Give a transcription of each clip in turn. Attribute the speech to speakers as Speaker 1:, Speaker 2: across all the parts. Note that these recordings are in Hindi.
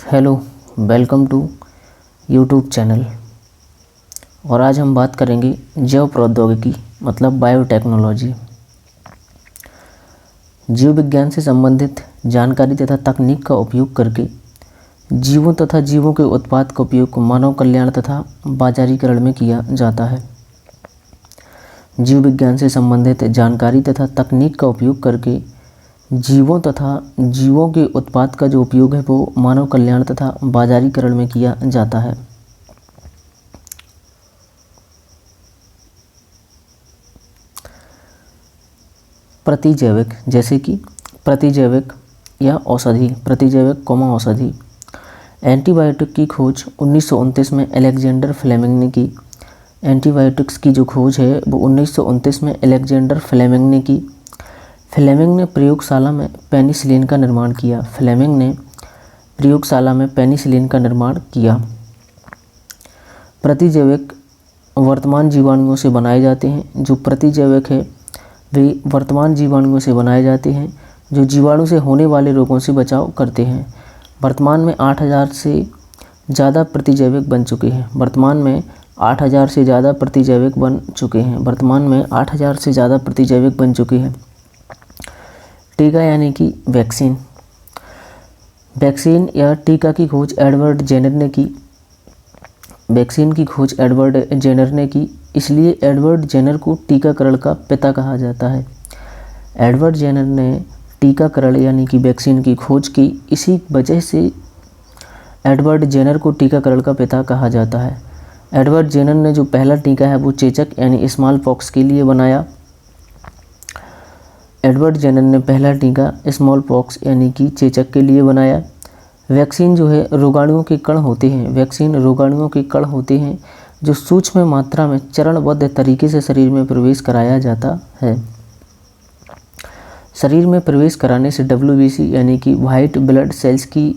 Speaker 1: Hello, welcome to YouTube channel. और आज हम बात करेंगे जैव प्रौद्योगिकी मतलब बायोटेक्नोलॉजी। जीव विज्ञान से संबंधित जानकारी तथा तकनीक का उपयोग करके जीवों तथा जीवों के उत्पाद का उपयोग मानव कल्याण तथा बाजारीकरण में किया जाता है। जीव विज्ञान से संबंधित जानकारी तथा तकनीक का उपयोग करके जीवों तथा जीवों के उत्पाद का जो उपयोग है वो मानव कल्याण तथा बाजारीकरण में किया जाता है। प्रतिजैविक जैसे कि प्रतिजैविक या औषधि, प्रतिजैविक औषधि। एंटीबायोटिक की खोज 1929 में अलेक्जेंडर फ्लेमिंग ने की। एंटीबायोटिक्स की जो खोज है वो 1929 में अलेक्जेंडर फ्लेमिंग ने की। फ्लेमिंग ने प्रयोगशाला में पेनिसिलिन का निर्माण किया। फ्लेमिंग ने प्रयोगशाला में पेनिसिलिन का निर्माण किया। प्रतिजैविक वर्तमान जीवाणुओं से बनाए जाते हैं। जो प्रतिजैविक है वे वर्तमान जीवाणुओं से बनाए जाते हैं जो जीवाणु से होने वाले रोगों से बचाव करते हैं। वर्तमान में 8000 से ज़्यादा प्रतिजैविक बन चुके हैं। वर्तमान में 8000 से ज़्यादा प्रतिजैविक बन चुके हैं। वर्तमान में 8000 से ज़्यादा प्रतिजैविक बन चुके हैं। टीका यानी कि वैक्सीन। वैक्सीन या टीका की खोज एडवर्ड जेनर ने की। वैक्सीन की खोज एडवर्ड जेनर ने की, इसलिए एडवर्ड जेनर को टीकाकरण का पिता कहा जाता है। एडवर्ड जेनर ने टीकाकरण यानी कि वैक्सीन की खोज की, इसी वजह से एडवर्ड जेनर को टीकाकरण का पिता कहा जाता है। एडवर्ड जेनर ने जो पहला टीका है वो चेचक यानी स्मॉल पॉक्स के लिए बनाया। एडवर्ड जेनर ने पहला टीका स्मॉल पॉक्स यानी कि चेचक के लिए बनाया। वैक्सीन जो है रोगाणुओं के कण होते हैं। वैक्सीन रोगाणुओं के कण होते हैं जो सूक्ष्म मात्रा में चरणबद्ध तरीके से शरीर में प्रवेश कराया जाता है। शरीर में प्रवेश कराने से WBC यानी कि वाइट ब्लड सेल्स की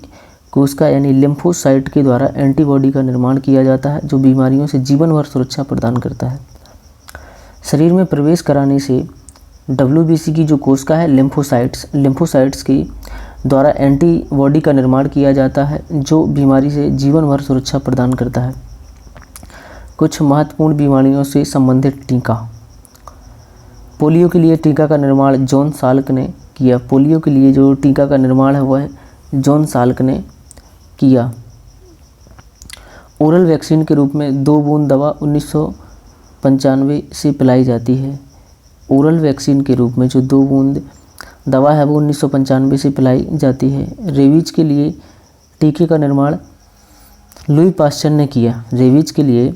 Speaker 1: कोशिका यानी लिम्फोसाइट के द्वारा एंटीबॉडी का निर्माण किया जाता है जो बीमारियों से जीवन भर सुरक्षा प्रदान करता है। शरीर में प्रवेश कराने से WBC की जो कोशिका है लिम्फोसाइट्स की द्वारा एंटीबॉडी का निर्माण किया जाता है जो बीमारी से जीवन भर सुरक्षा प्रदान करता है। कुछ महत्वपूर्ण बीमारियों से संबंधित टीका। पोलियो के लिए टीका का निर्माण जॉन साल्क ने किया। पोलियो के लिए जो टीका का निर्माण है वह जॉन साल्क ने किया। ओरल वैक्सीन के रूप में 2 बूंद दवा 1995 से पिलाई जाती है। ओरल वैक्सीन के रूप में जो 2 बूंद दवा है वो 1995 से पिलाई जाती है। रेबीज के लिए टीके का निर्माण लुई पास्चर ने किया। रेबीज के लिए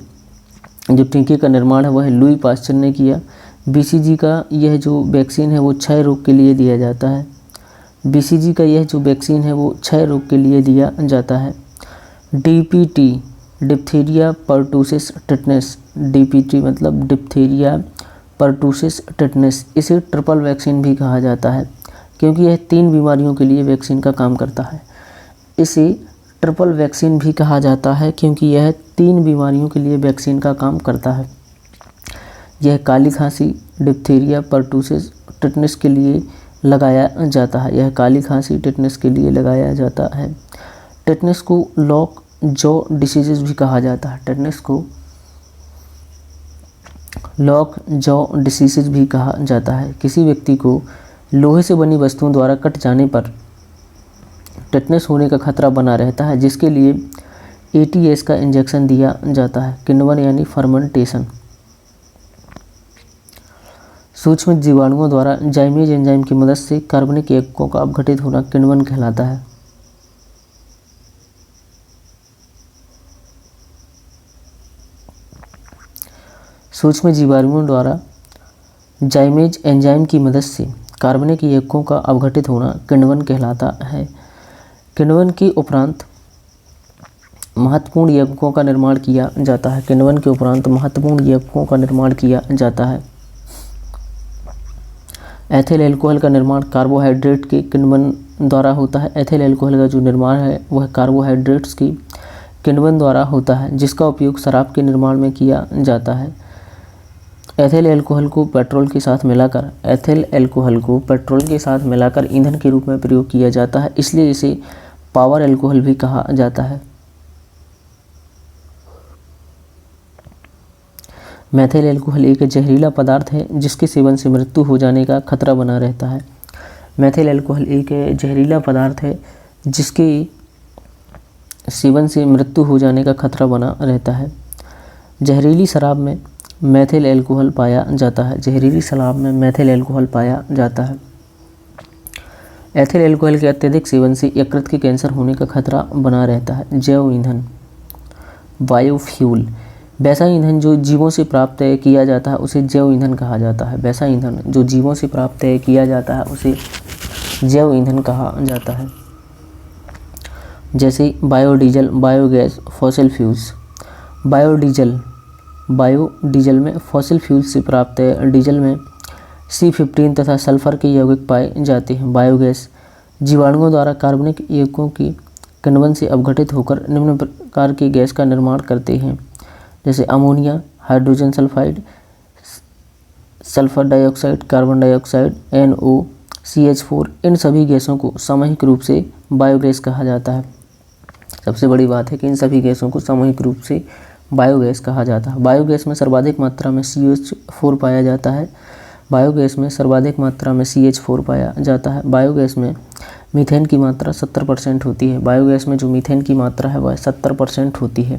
Speaker 1: जो टीके का निर्माण है वह लुई पास्चर ने किया। BCG का यह जो वैक्सीन है वो क्षय रोग के लिए दिया जाता है। BCG का यह जो वैक्सीन है वो क्षय रोग के लिए दिया जाता है। DPT diphtheria pertussis tetanus. DPT मतलब डिप्थीरिया पर्टूसिस टिटनेस, इसे ट्रिपल वैक्सीन भी कहा जाता है क्योंकि यह 3 बीमारियों के लिए वैक्सीन का काम करता है। इसे ट्रिपल वैक्सीन भी कहा जाता है क्योंकि यह 3 बीमारियों के लिए वैक्सीन का काम करता है। यह काली खांसी डिप्थीरिया पर्टूसिस टिटनेस के लिए लगाया जाता है। यह काली खांसी टिटनेस के लिए लगाया जाता है। टिटनेस को लॉक जॉ डिसीजेज भी कहा जाता है। टिटनेस को लॉक जॉ डिसीजेज भी कहा जाता है। किसी व्यक्ति को लोहे से बनी वस्तुओं द्वारा कट जाने पर टिटनेस होने का खतरा बना रहता है जिसके लिए ATS का इंजेक्शन दिया जाता है। किण्वन यानी फर्मेंटेशन। सूक्ष्म जीवाणुओं द्वारा जाइमेज एंजाइम की मदद से कार्बनिक यौगिकों का अपघटित होना किण्वन कहलाता है। सूक्ष्म जीवाणुओं द्वारा जाइमेज एंजाइम की मदद से कार्बनिक यौगिकों का अपघटित होना किण्वन कहलाता है। किण्वन के उपरांत महत्वपूर्ण यौगिकों का निर्माण किया जाता है। किण्वन के उपरांत महत्वपूर्ण यौगिकों का निर्माण किया जाता है। एथिल अल्कोहल का निर्माण कार्बोहाइड्रेट के किण्वन द्वारा होता है। एथिल अल्कोहल का जो निर्माण है वह कार्बोहाइड्रेट्स की किण्वन द्वारा होता है जिसका उपयोग शराब के निर्माण में किया जाता है। एथिल अल्कोहल को पेट्रोल के साथ मिलाकर ईंधन के रूप में प्रयोग किया जाता है, इसलिए इसे पावर अल्कोहल भी कहा जाता है। मैथिल अल्कोहल एक जहरीला पदार्थ है जिसके सेवन से मृत्यु हो जाने का खतरा बना रहता है। मैथिल अल्कोहल एक जहरीला पदार्थ है जिसके सेवन से मृत्यु हो जाने का खतरा बना रहता है। जहरीली शराब में मैथिल अल्कोहल पाया जाता है। जहरीली शराब में मैथिल अल्कोहल पाया जाता है। एथिल अल्कोहल के अत्यधिक सेवन से यकृत के कैंसर होने का खतरा बना रहता है। जैव ईंधन, बायोफ्यूल, वैसा ईंधन जो जीवों से प्राप्त किया जाता है उसे जैव ईंधन कहा जाता है। वैसा ईंधन जो जीवों से प्राप्त किया जाता है उसे जैव ईंधन कहा जाता है। जैसे biodiesel, biogas, fossil fuels. Biodiesel में फॉसिल फ्यूल से प्राप्त डीजल में C15 तथा सल्फर के यौगिक पाए जाते हैं। बायोगैस जीवाणुओं द्वारा कार्बनिक यौगिकों की किण्वन से अपघटित होकर निम्न प्रकार की गैस का निर्माण करते हैं, जैसे ammonia, hydrogen sulphide, sulphur dioxide, carbon dioxide, NOCH4। इन सभी गैसों को सामूहिक रूप से बायोगैस कहा जाता है। सबसे बड़ी बात है कि इन सभी गैसों को सामूहिक रूप से बायोगैस कहा जाता है। बायोगैस में सर्वाधिक मात्रा में CH4 पाया जाता है। बायोगैस में सर्वाधिक मात्रा में CH4 पाया जाता है। बायोगैस में मीथेन की मात्रा 70% होती है। बायोगैस में जो मीथेन की मात्रा है वह 70% होती है।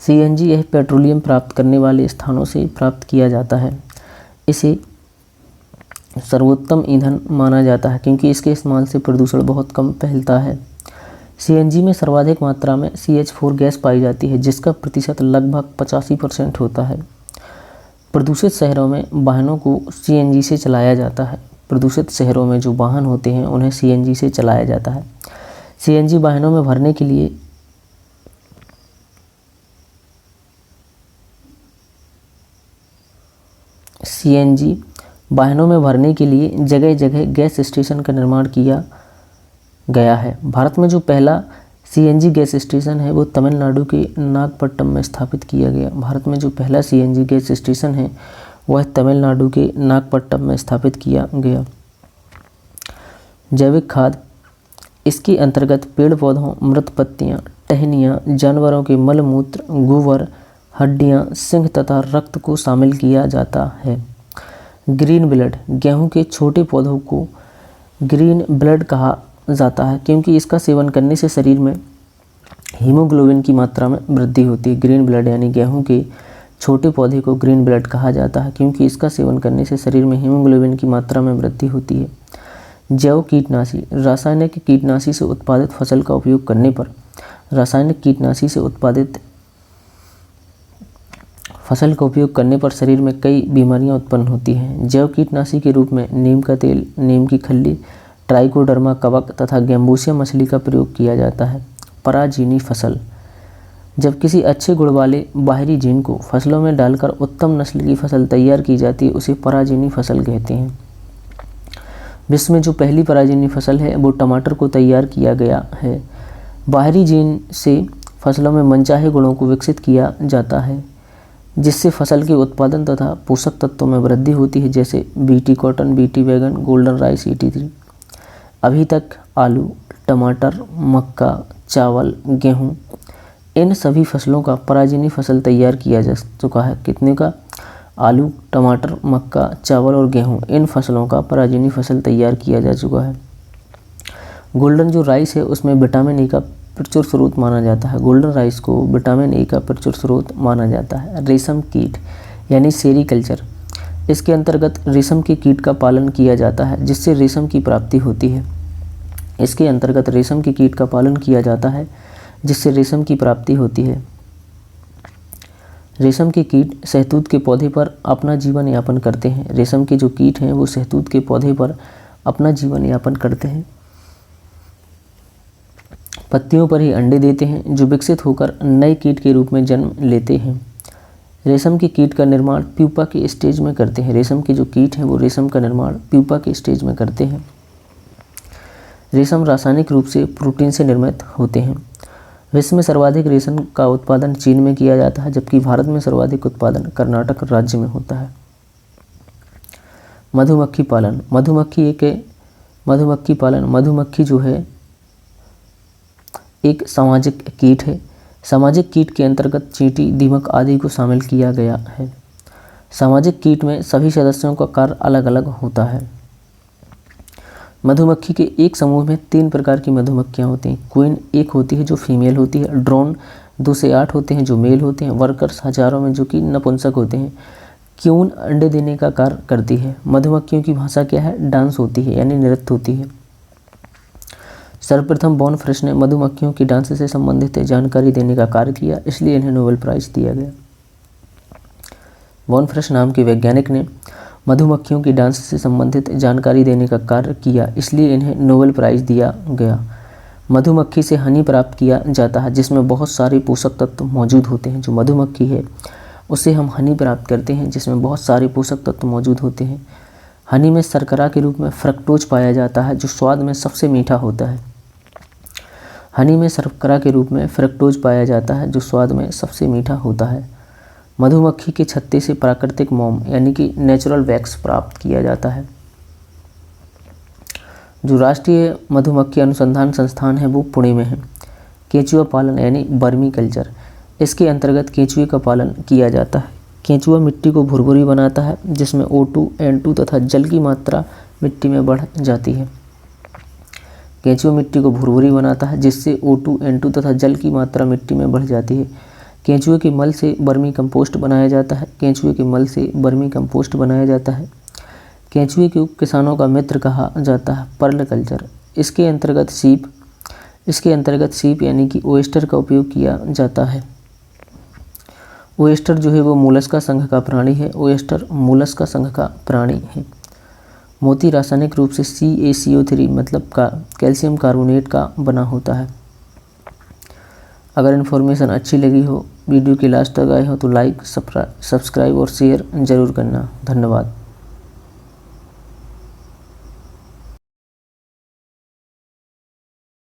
Speaker 1: CNG यह पेट्रोलियम प्राप्त करने वाले स्थानों से प्राप्त किया जाता है। इसे सर्वोत्तम ईंधन माना जाता है क्योंकि इसके इस्तेमाल से प्रदूषण बहुत कम फैलता है। CNG में सर्वाधिक मात्रा में CH4 गैस पाई जाती है जिसका प्रतिशत लगभग 85% होता है। प्रदूषित शहरों में वाहनों को CNG से चलाया जाता है। प्रदूषित शहरों में जो वाहन होते हैं उन्हें CNG से चलाया जाता है। CNG वाहनों में भरने के लिए जगह जगह गैस स्टेशन का निर्माण किया गया है। भारत में जो पहला CNG गैस स्टेशन है वो तमिलनाडु के नागपट्टनम में स्थापित किया गया। भारत में जो पहला CNG गैस स्टेशन है वह तमिलनाडु के नागपट्टनम में स्थापित किया गया। जैविक खाद, इसके अंतर्गत पेड़ पौधों, मृत पत्तियाँ, टहनियाँ, जानवरों के मल मूत्र, गोबर, हड्डियाँ, सिंग तथा रक्त को शामिल किया जाता है। ग्रीन ब्लड, गेहूँ के छोटे पौधों को ग्रीन ब्लड कहा जाता है क्योंकि इसका सेवन करने से शरीर में हीमोग्लोबिन की मात्रा में वृद्धि होती है। ग्रीन ब्लड यानी गेहूं के छोटे पौधे को ग्रीन ब्लड कहा जाता है क्योंकि इसका सेवन करने से शरीर में हीमोग्लोबिन की मात्रा में वृद्धि होती है। जैव कीटनाशी, रासायनिक कीटनाशी से उत्पादित फसल का उपयोग करने पर रासायनिक कीटनाशी से उत्पादित फसल का उपयोग करने पर शरीर में कई बीमारियां उत्पन्न होती हैं। जैव कीटनाशी के रूप में नीम का तेल, नीम की खल्ली, ट्राइकोडर्मा कवक तथा गैम्बूसिया मछली का प्रयोग किया जाता है। पराजीनी फसल, जब किसी अच्छे गुण वाले बाहरी जीन को फसलों में डालकर उत्तम नस्ल की फसल तैयार की जाती है उसे पराजीनी फसल कहते हैं। विश्व में जो पहली पराजीनी फसल है वो टमाटर को तैयार किया गया है। बाहरी जीन से फसलों में मनचाहे गुणों को विकसित किया जाता है जिससे फसल के उत्पादन तथा पोषक तत्वों में वृद्धि होती है, जैसे BT कॉटन, BT बैगन, गोल्डन राइस, ET3। अभी तक आलू, टमाटर, मक्का, चावल, गेहूं, इन सभी फसलों का पराजीनी फसल तैयार किया जा चुका है। कितने का? आलू, टमाटर, मक्का, चावल और गेहूं, इन फसलों का पराजीनी फसल तैयार किया जा चुका है। गोल्डन जो राइस है उसमें विटामिन ए का प्रचुर स्रोत माना जाता है। गोल्डन राइस को विटामिन ए का प्रचुर स्रोत माना जाता है। रेशम कीट यानी सेरीकल्चर, इसके अंतर्गत रेशम के कीट का पालन किया जाता है जिससे रेशम की प्राप्ति होती है। इसके अंतर्गत रेशम के कीट का पालन किया जाता है जिससे रेशम की प्राप्ति होती है। रेशम के कीट शहतूत के पौधे पर अपना जीवन यापन करते हैं। रेशम के जो कीट हैं वो शहतूत के पौधे पर अपना जीवन यापन करते हैं। पत्तियों पर ही अंडे देते हैं जो विकसित होकर नए कीट के रूप में जन्म लेते हैं। रेशम के कीट का निर्माण प्यूपा के स्टेज में करते हैं। रेशम के जो कीट हैं वो रेशम का निर्माण प्यूपा के स्टेज में करते हैं। रेशम रासायनिक रूप से प्रोटीन से निर्मित होते हैं। विश्व में सर्वाधिक रेशम का उत्पादन चीन में किया जाता है जबकि भारत में सर्वाधिक उत्पादन कर्नाटक राज्य में होता है। मधुमक्खी पालन, मधुमक्खी जो है एक सामाजिक कीट है। सामाजिक कीट के अंतर्गत चींटी, दीमक आदि को शामिल किया गया है। सामाजिक कीट में सभी सदस्यों का कार्य अलग अलग होता है। मधुमक्खी के एक समूह में 3 प्रकार की मधुमक्खियाँ होती हैं। क्वीन एक होती है जो फीमेल होती है, ड्रोन 2 से 8 होते हैं जो मेल होते हैं, वर्कर्स हजारों में जो कि नपुंसक होते हैं। क्यून अंडे देने का कार्य करती है। मधुमक्खियों की भाषा क्या है? डांस होती है, यानी नृत्य होती है। सर्वप्रथम बॉन फ्रेश ने मधुमक्खियों की डांस से संबंधित जानकारी देने का कार्य किया, इसलिए इन्हें नोबेल प्राइज़ दिया गया। बॉन फ्रेश नाम के वैज्ञानिक ने मधुमक्खियों की डांस से संबंधित जानकारी देने का कार्य किया, इसलिए इन्हें नोबेल प्राइज़ दिया गया। मधुमक्खी से हनी प्राप्त किया जाता है, जिसमें बहुत सारे पोषक तत्व मौजूद होते हैं। जो मधुमक्खी है उससे हम हनी प्राप्त करते हैं, जिसमें बहुत सारे पोषक तत्व मौजूद होते हैं। हनी में शर्करा के रूप में फ्रक्टोज पाया जाता है, जो स्वाद में सबसे मीठा होता है। हनी में शर्करा के रूप में फ्रक्टोज पाया जाता है, जो स्वाद में सबसे मीठा होता है। मधुमक्खी के छत्ते से प्राकृतिक मोम यानी कि नेचुरल वैक्स प्राप्त किया जाता है। जो राष्ट्रीय मधुमक्खी अनुसंधान संस्थान है वो पुणे में है। केंचुआ पालन यानी वर्मी कल्चर, इसके अंतर्गत केंचुए का पालन किया जाता है। केंचुआ मिट्टी को भुरभुरी बनाता है, जिसमें O2, N2 तथा जल की मात्रा मिट्टी में बढ़ जाती है। केंचुआ मिट्टी को भुरभुरी बनाता है, जिससे O2, N2 तथा जल की मात्रा मिट्टी में बढ़ जाती है। केंचुए के मल से वर्मी कंपोस्ट बनाया जाता है। केंचुए के मल से वर्मी कंपोस्ट बनाया जाता है। केंचुए को किसानों का मित्र कहा जाता है। पर्ल कल्चर, इसके अंतर्गत सीप यानी कि ओएस्टर का उपयोग किया जाता है। ओएस्टर जो है वो मोलस्का संघ का प्राणी है। ओएस्टर मोलस्का संघ का प्राणी है। मोती रासायनिक रूप से CaCO3 मतलब का कैल्शियम कार्बोनेट का बना होता है। अगर इन्फॉर्मेशन अच्छी लगी हो, वीडियो के लास्ट तक आए हो तो लाइक, सब्सक्राइब और शेयर ज़रूर करना। धन्यवाद।